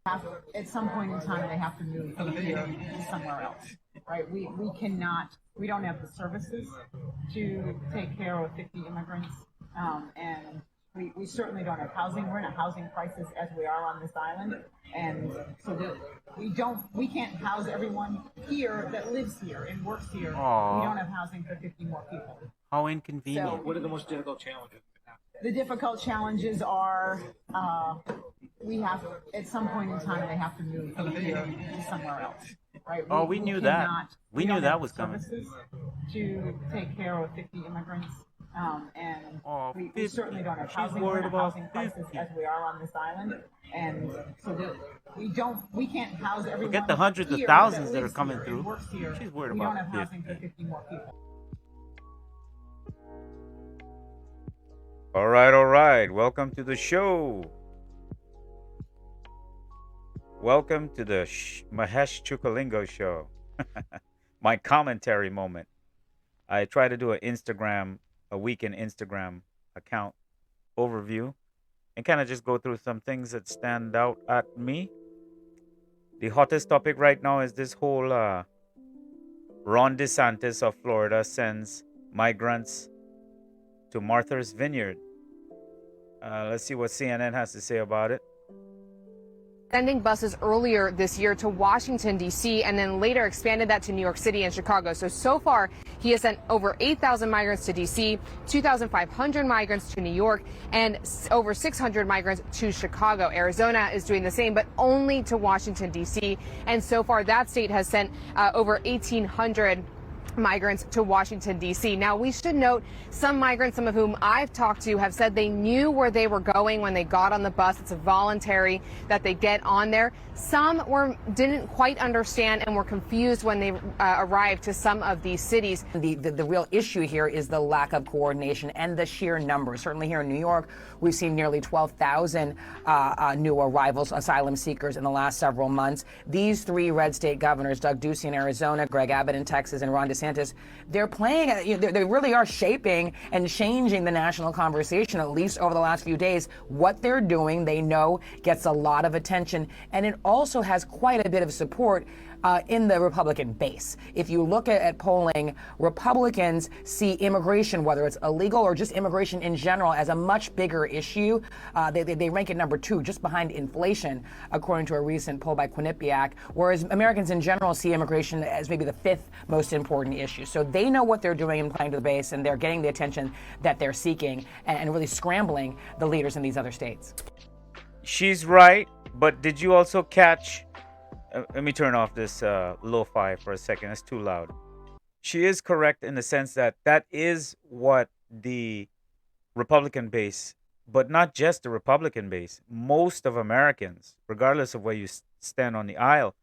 At some point in time, they have to move from here to somewhere else, right? We don't have the services to take care of 50 immigrants, and we certainly don't have housing. We're in a housing crisis as we are on this island, and so we can't house everyone here that lives here and works here. Aw. We don't have housing for 50 more people. How inconvenient. So, What are the most difficult challenges? the difficult challenges are we have at some point in time they have to move from here to somewhere else, right? We knew that. We knew don't that have was the coming. services to take care of 50 immigrants, and we 50. certainly don't have She's housing. We're worried in a about housing crisis 50. as we are on this island, and so we can't house everyone. Forget the hundreds of here thousands that are lives coming here through. and works here. She's worried we about don't have housing 50. for 50 more people. All right. Welcome to the show. Welcome to the Mahesh Chookolingo show. My commentary moment. I try to do a weekend Instagram account overview and kind of just go through some things that stand out at me. The hottest topic right now is this whole Ron DeSantis of Florida sends migrants to Martha's Vineyard. Let's see what CNN has to say about it. Sending buses earlier this year to Washington, D.C., and then later expanded that to New York City and Chicago. So far, he has sent over 8,000 migrants to D.C., 2,500 migrants to New York, and over 600 migrants to Chicago. Arizona is doing the same, but only to Washington, D.C., and so far that state has sent over 1,800 migrants to Washington, D.C. Now, we should note some migrants, some of whom I've talked to, have said they knew where they were going when they got on the bus. It's voluntary that they get on there. Some didn't quite understand and were confused when they arrived to some of these cities. The real issue here is the lack of coordination and the sheer numbers. Certainly here in New York, we've seen nearly 12,000 new arrivals, asylum seekers in the last several months. These three red state governors, Doug Ducey in Arizona, Greg Abbott in Texas, and Ron DeSantis, they're playing, they really are shaping and changing the national conversation, at least over the last few days. What they're doing, they know, gets a lot of attention, and it also has quite a bit of support in the Republican base. If you look at polling, Republicans see immigration, whether it's illegal or just immigration in general, as a much bigger issue. They rank it number 2, just behind inflation, according to a recent poll by Quinnipiac, whereas Americans in general see immigration as maybe the 5th most important issue. So they know what they're doing and playing to the base, and they're getting the attention that they're seeking and really scrambling the leaders in these other states. She's right, but did you also catch... let me turn off this lo-fi for a second. It's too loud. She is correct in the sense that that is what the Republican base, but not just the Republican base, most of Americans, regardless of where you stand on the aisle,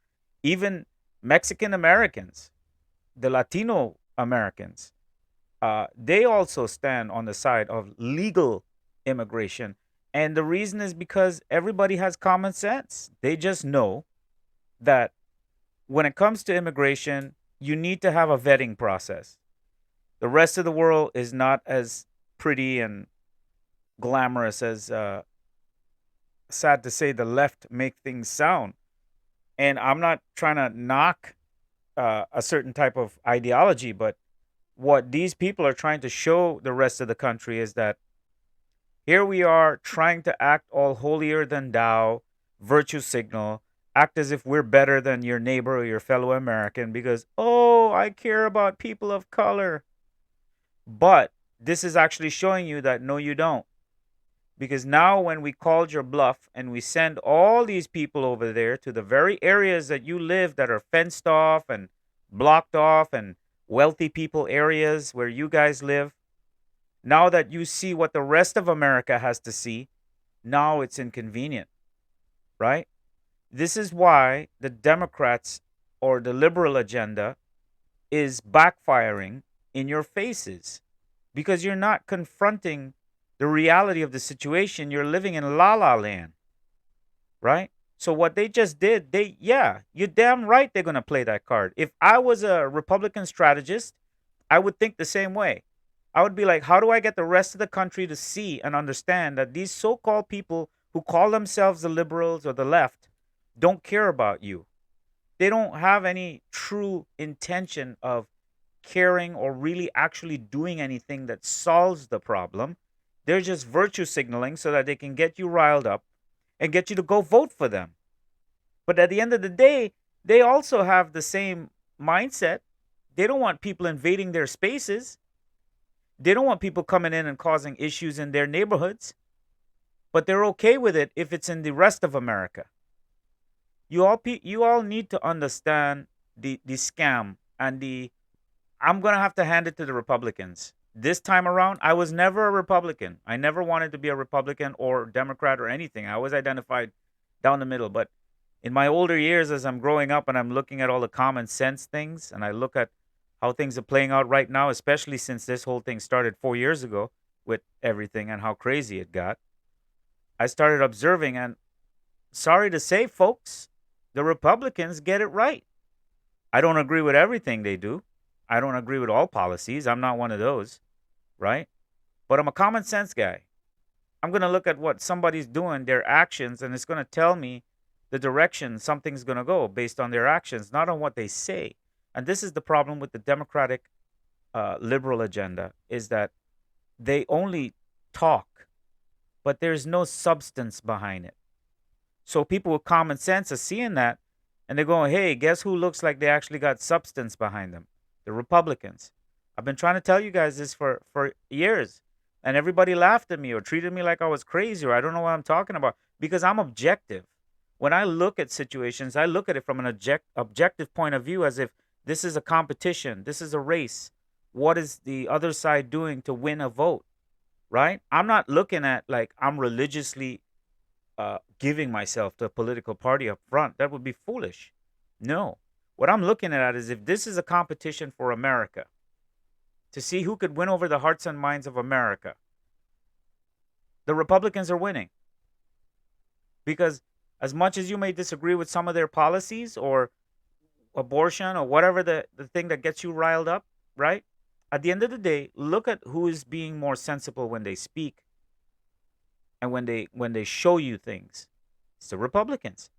even Mexican Americans, the Latino Americans, they also stand on the side of legal immigration. And the reason is because everybody has common sense. They just know that when it comes to immigration, you need to have a vetting process. The rest of the world is not as pretty and glamorous as, sad to say, the left make things sound. And I'm not trying to knock a certain type of ideology, but what these people are trying to show the rest of the country is that here we are trying to act all holier than thou, virtue signal, act as if we're better than your neighbor or your fellow American because, oh, I care about people of color. But this is actually showing you that no, you don't. Because now when we called your bluff and we send all these people over there to the very areas that you live that are fenced off and blocked off and wealthy people areas where you guys live, now that you see what the rest of America has to see, now it's inconvenient, right? This is why the Democrats or the liberal agenda is backfiring in your faces because you're not confronting the reality of the situation. You're living in la la land, right? So what they just did, you're damn right they're going to play that card. If I was a Republican strategist, I would think the same way. I would be like, how do I get the rest of the country to see and understand that these so-called people who call themselves the liberals or the left, don't care about you. They don't have any true intention of caring or really actually doing anything that solves the problem. They're just virtue signaling so that they can get you riled up and get you to go vote for them. But at the end of the day, they also have the same mindset. They don't want people invading their spaces. They don't want people coming in and causing issues in their neighborhoods. But they're okay with it if it's in the rest of America. You all need to understand the scam and the. I'm gonna have to hand it to the Republicans. This time around, I was never a Republican. I never wanted to be a Republican or Democrat or anything. I always identified down the middle. But in my older years, as I'm growing up and I'm looking at all the common sense things, and I look at how things are playing out right now, especially since this whole thing started 4 years ago with everything and how crazy it got, I started observing, and sorry to say, folks, the Republicans get it right. I don't agree with everything they do. I don't agree with all policies. I'm not one of those, right? But I'm a common sense guy. I'm going to look at what somebody's doing, their actions, and it's going to tell me the direction something's going to go based on their actions, not on what they say. And this is the problem with the Democratic liberal agenda, is that they only talk, but there's no substance behind it. So people with common sense are seeing that, and they're going, hey, guess who looks like they actually got substance behind them? The Republicans. I've been trying to tell you guys this for years, and everybody laughed at me or treated me like I was crazy or I don't know what I'm talking about, because I'm objective. When I look at situations, I look at it from an objective point of view, as if this is a competition, this is a race. What is the other side doing to win a vote, right? I'm not looking at like I'm religiously giving myself to a political party up front. That would be foolish. No. What I'm looking at is if this is a competition for America, to see who could win over the hearts and minds of America, the Republicans are winning. Because as much as you may disagree with some of their policies or abortion or whatever the thing that gets you riled up, right? At the end of the day, look at who is being more sensible when they speak and when they show you things. It's the Republicans.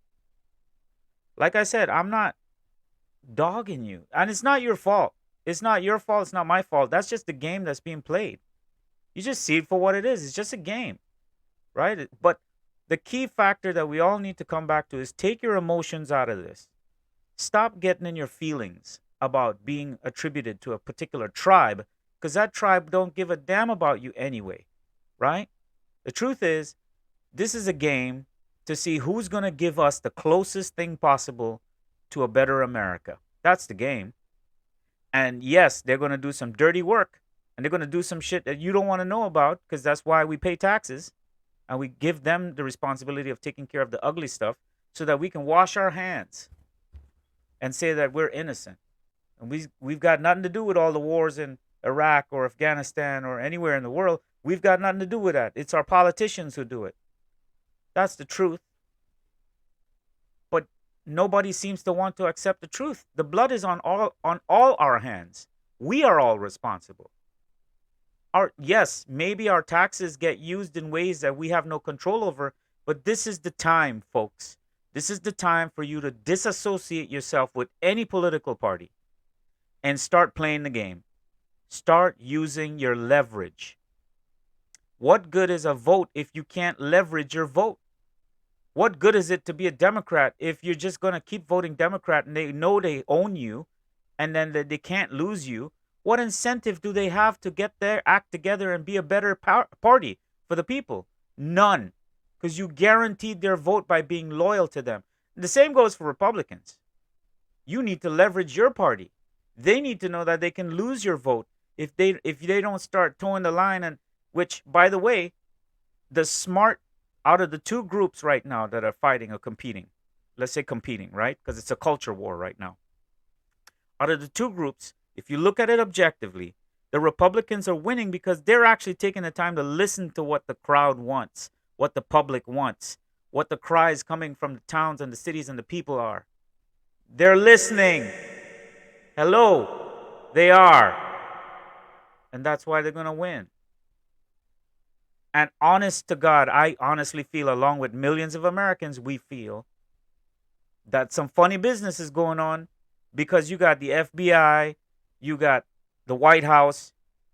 Like I said, I'm not dogging you. And it's not your fault. It's not your fault. It's not my fault. That's just the game that's being played. You just see it for what it is. It's just a game, right? But the key factor that we all need to come back to is take your emotions out of this. Stop getting in your feelings about being attributed to a particular tribe, because that tribe don't give a damn about you anyway, right? The truth is, this is a game to see who's going to give us the closest thing possible to a better America. That's the game. And yes, they're going to do some dirty work, and they're going to do some shit that you don't want to know about, because that's why we pay taxes, and we give them the responsibility of taking care of the ugly stuff so that we can wash our hands and say that we're innocent. And we've got nothing to do with all the wars in Iraq or Afghanistan or anywhere in the world. We've got nothing to do with that. It's our politicians who do it. That's the truth. But nobody seems to want to accept the truth. The blood is on all our hands. We are all responsible. Yes, maybe our taxes get used in ways that we have no control over, but this is the time, folks. This is the time for you to disassociate yourself with any political party and start playing the game. Start using your leverage. What good is a vote if you can't leverage your vote? What good is it to be a Democrat if you're just going to keep voting Democrat and they know they own you and then they can't lose you? What incentive do they have to get their act together and be a better party for the people? None. Because you guaranteed their vote by being loyal to them. The same goes for Republicans. You need to leverage your party. They need to know that they can lose your vote if they don't start towing the line. And which, by the way, the smart out of the two groups right now that are fighting or competing, let's say competing, right? Because it's a culture war right now. Out of the two groups, if you look at it objectively, the Republicans are winning because they're actually taking the time to listen to what the crowd wants, what the public wants, what the cries coming from the towns and the cities and the people are. They're listening. Hello, they are. And that's why they're going to win. And honest to God, I honestly feel, along with millions of Americans, we feel that some funny business is going on because you got the FBI, you got the White House,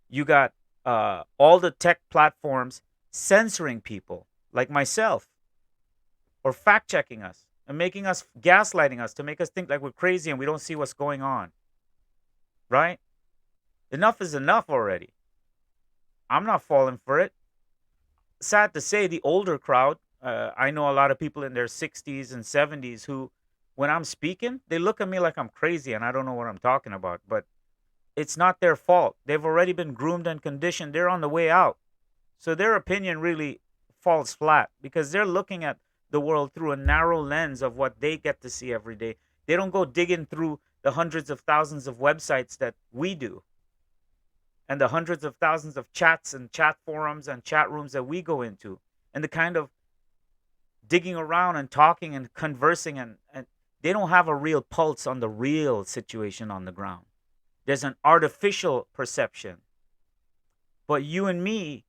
you got all the tech platforms censoring people like myself or fact checking us and making us gaslighting us to make us think like we're crazy and we don't see what's going on. Right? Enough is enough already. I'm not falling for it. Sad to say, the older crowd, I know a lot of people in their 60s and 70s who, when I'm speaking, they look at me like I'm crazy and I don't know what I'm talking about. But it's not their fault. They've already been groomed and conditioned. They're on the way out. So their opinion really falls flat because they're looking at the world through a narrow lens of what they get to see every day. They don't go digging through the hundreds of thousands of websites that we do and the hundreds of thousands of chats and chat forums and chat rooms that we go into and the kind of digging around and talking and conversing and they don't have a real pulse on the real situation on the ground. There's an artificial perception. But you and me,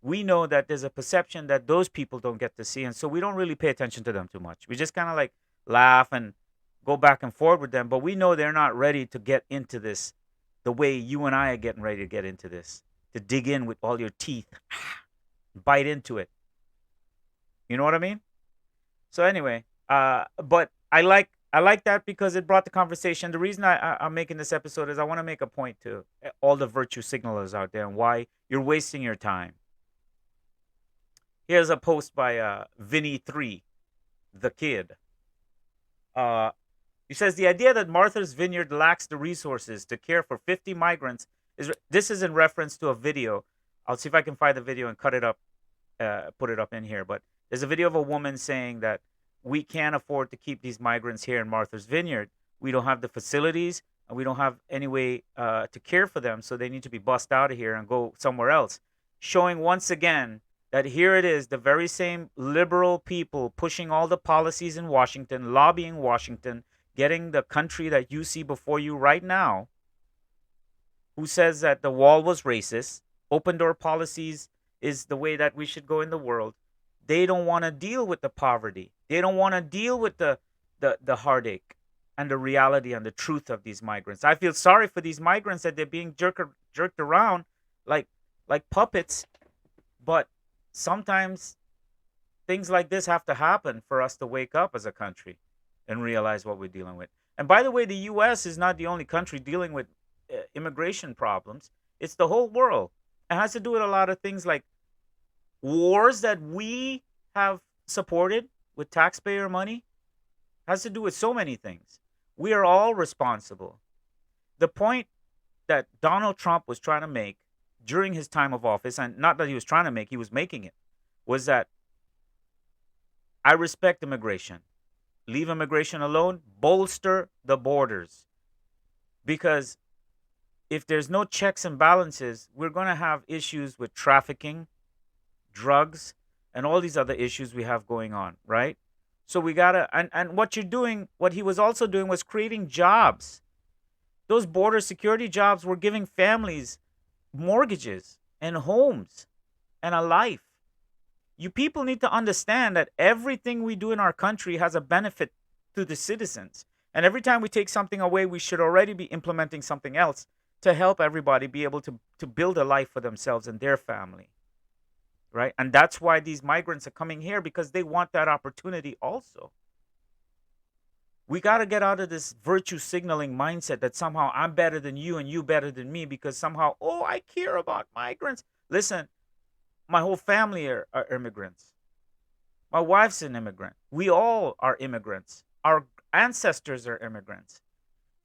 we know that there's a perception that those people don't get to see. And so we don't really pay attention to them too much. We just kind of like laugh and go back and forth with them. But we know they're not ready to get into this the way you and I are getting ready to get into this, to dig in with all your teeth, bite into it. You know what I mean? So anyway, but I like that because it brought the conversation. The reason I'm making this episode is I want to make a point to all the virtue signalers out there and why you're wasting your time. Here's a post by Vinny3, the kid. He says the idea that Martha's Vineyard lacks the resources to care for 50 migrants this is in reference to a video. I'll see if I can find the video and cut it up, put it up in here. But there's a video of a woman saying that we can't afford to keep these migrants here in Martha's Vineyard. We don't have the facilities and we don't have any way to care for them. So they need to be bussed out of here and go somewhere else. Showing once again that here it is, the very same liberal people pushing all the policies in Washington, lobbying Washington, getting the country that you see before you right now, who says that the wall was racist, open door policies is the way that we should go in the world. They don't want to deal with the poverty. They don't want to deal with the heartache and the reality and the truth of these migrants. I feel sorry for these migrants that they're being jerked around like puppets, but sometimes things like this have to happen for us to wake up as a country and realize what we're dealing with. And by the way, the U.S. is not the only country dealing with immigration problems. It's the whole world. It has to do with a lot of things like wars that we have supported with taxpayer money. It has to do with so many things. We are all responsible. The point that Donald Trump was trying to make during his time of office, and not that he was trying to make, he was making it, was that I respect immigration. Leave immigration alone, bolster the borders. Because if there's no checks and balances, we're going to have issues with trafficking, drugs, and all these other issues we have going on, right? So we got to, and what you're doing, what he was also doing was creating jobs. Those border security jobs were giving families mortgages and homes and a life. You people need to understand that everything we do in our country has a benefit to the citizens. And every time we take something away, we should already be implementing something else to help everybody be able to build a life for themselves and their family. Right? And that's why these migrants are coming here, because they want that opportunity also. We got to get out of this virtue signaling mindset that somehow I'm better than you and you better than me because somehow, oh, I care about migrants. Listen, my whole family are immigrants. My wife's an immigrant. We all are immigrants. Our ancestors are immigrants.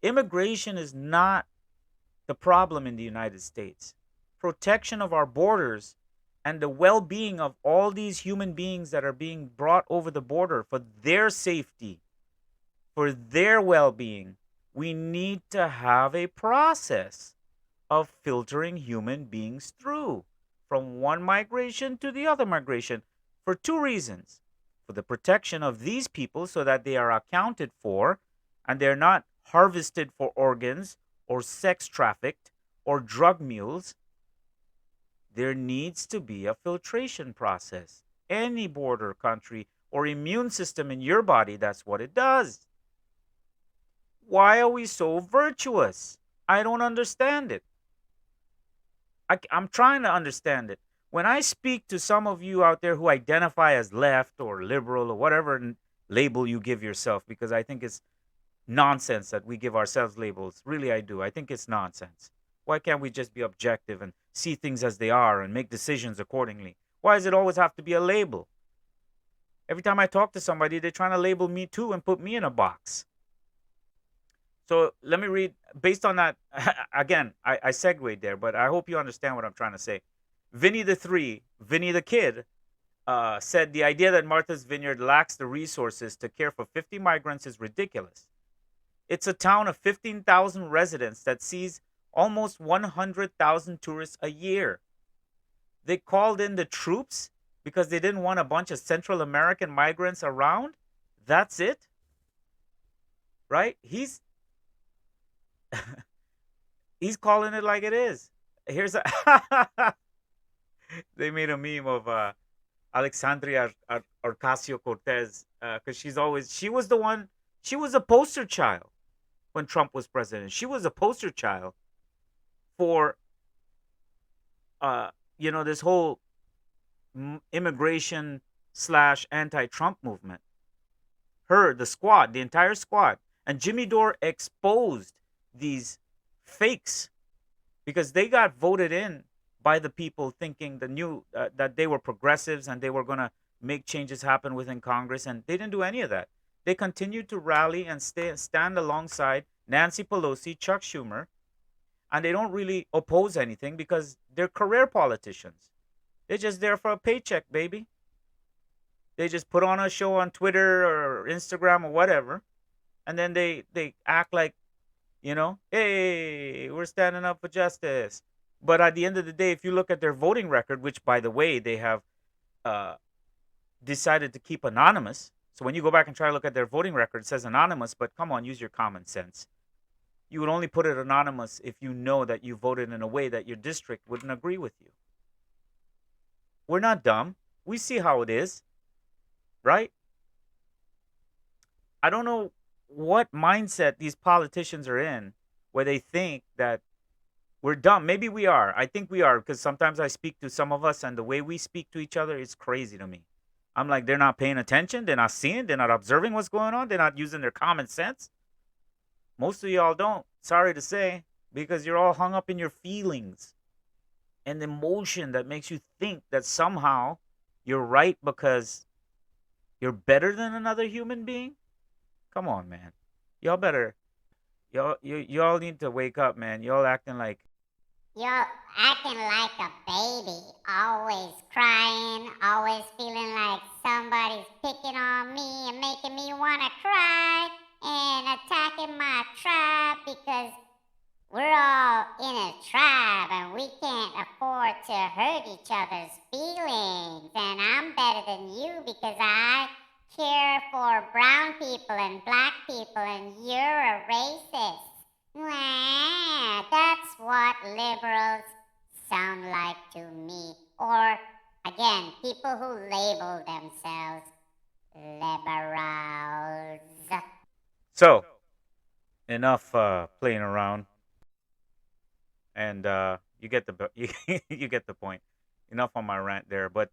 Immigration is not the problem in the United States. Protection of our borders and the well-being of all these human beings that are being brought over the border for their safety, for their well-being, we need to have a process of filtering human beings through from one migration to the other migration for two reasons. For the protection of these people so that they are accounted for and they're not harvested for organs or sex trafficked or drug mules. There needs to be a filtration process. Any border country or immune system in your body, that's what it does. Why are we so virtuous? I don't understand it. I'm trying to understand it. When I speak to some of you out there who identify as left or liberal or whatever label you give yourself, because I think it's nonsense that we give ourselves labels. Really, I do. I think it's nonsense. Why can't we just be objective and see things as they are and make decisions accordingly? Why does it always have to be a label? Every time I talk to somebody, they're trying to label me too and put me in a box. So let me read, based on that, again, I segued there, but I hope you understand what I'm trying to say. Vinny the Kid, said the idea that Martha's Vineyard lacks the resources to care for 50 migrants is ridiculous. It's a town of 15,000 residents that sees almost 100,000 tourists a year. They called in the troops because they didn't want a bunch of Central American migrants around. That's it. Right? He's calling it like it is. Here's a they made a meme of Alexandria Ocasio-Cortez, because she was the one, she was a poster child when Trump was president. She was a poster child for this whole immigration / anti-Trump movement. The entire squad, and Jimmy Dore exposed these fakes because they got voted in by the people thinking that they were progressives and they were going to make changes happen within Congress, and they didn't do any of that. They continued to rally and stand alongside Nancy Pelosi, Chuck Schumer, and they don't really oppose anything because they're career politicians. They're just there for a paycheck, baby. They just put on a show on Twitter or Instagram or whatever, and then they act like, hey, we're standing up for justice. But at the end of the day, if you look at their voting record, which, by the way, they have decided to keep anonymous. So when you go back and try to look at their voting record, it says anonymous, but come on, use your common sense. You would only put it anonymous if you know that you voted in a way that your district wouldn't agree with you. We're not dumb. We see how it is, right? I don't know what mindset these politicians are in where they think that we're dumb. Maybe we are. I think we are, because sometimes I speak to some of us and the way we speak to each other is crazy to me. I'm like, they're not paying attention. They're not seeing. They're not observing what's going on. They're not using their common sense. Most of y'all don't. Sorry to say, because you're all hung up in your feelings and emotion that makes you think that somehow you're right because you're better than another human being. Come on, man. Y'all better. Y'all need to wake up, man. Y'all acting like. You're acting like a baby, always crying, always feeling like somebody's picking on me and making me want to cry and attacking my tribe because we're all in a tribe and we can't afford to hurt each other's feelings. And I'm better than you because I care for brown people and black people and you're a racist. Wow, that's what liberals sound like to me. Or, again, people who label themselves liberals. So, enough playing around, and you get the you get the point. Enough on my rant there, but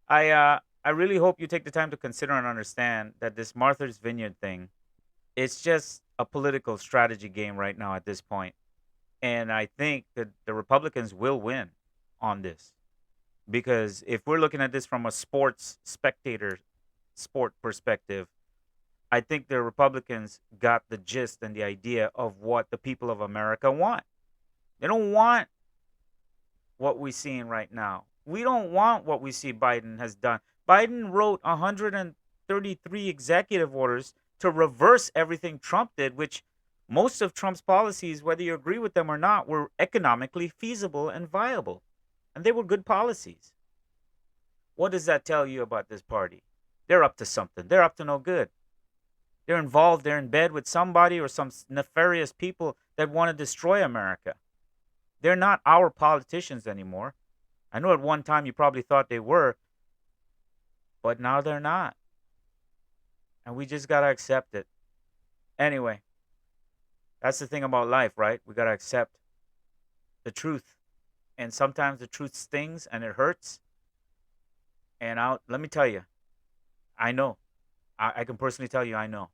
I really hope you take the time to consider and understand that this Martha's Vineyard thing, it's just a political strategy game right now at this point. And I think that the Republicans will win on this. Because if we're looking at this from a sport perspective, I think the Republicans got the gist and the idea of what the people of America want. They don't want what we're seeing right now. We don't want what we see Biden has done. Biden wrote 133 executive orders to reverse everything Trump did, which most of Trump's policies, whether you agree with them or not, were economically feasible and viable. And they were good policies. What does that tell you about this party? They're up to something. They're up to no good. They're involved. They're in bed with somebody or some nefarious people that want to destroy America. They're not our politicians anymore. I know at one time you probably thought they were, but now they're not. And we just got to accept it. Anyway, that's the thing about life, right? We got to accept the truth. And sometimes the truth stings and it hurts. And let me tell you, I know. I can personally tell you, I know.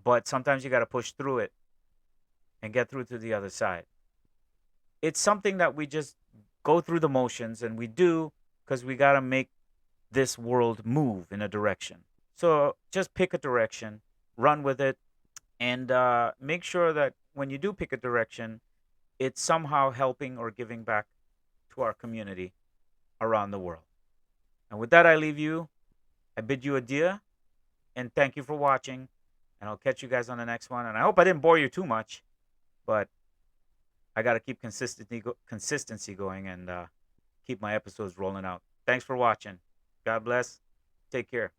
But sometimes you got to push through it and get through to the other side. It's something that we just go through the motions and we do because we got to make this world move in a direction. So just pick a direction, run with it, and make sure that when you do pick a direction, it's somehow helping or giving back to our community around the world. And with that, I leave you. I bid you adieu, and thank you for watching. And I'll catch you guys on the next one. And I hope I didn't bore you too much, but I got to keep consistency going and keep my episodes rolling out. Thanks for watching. God bless. Take care.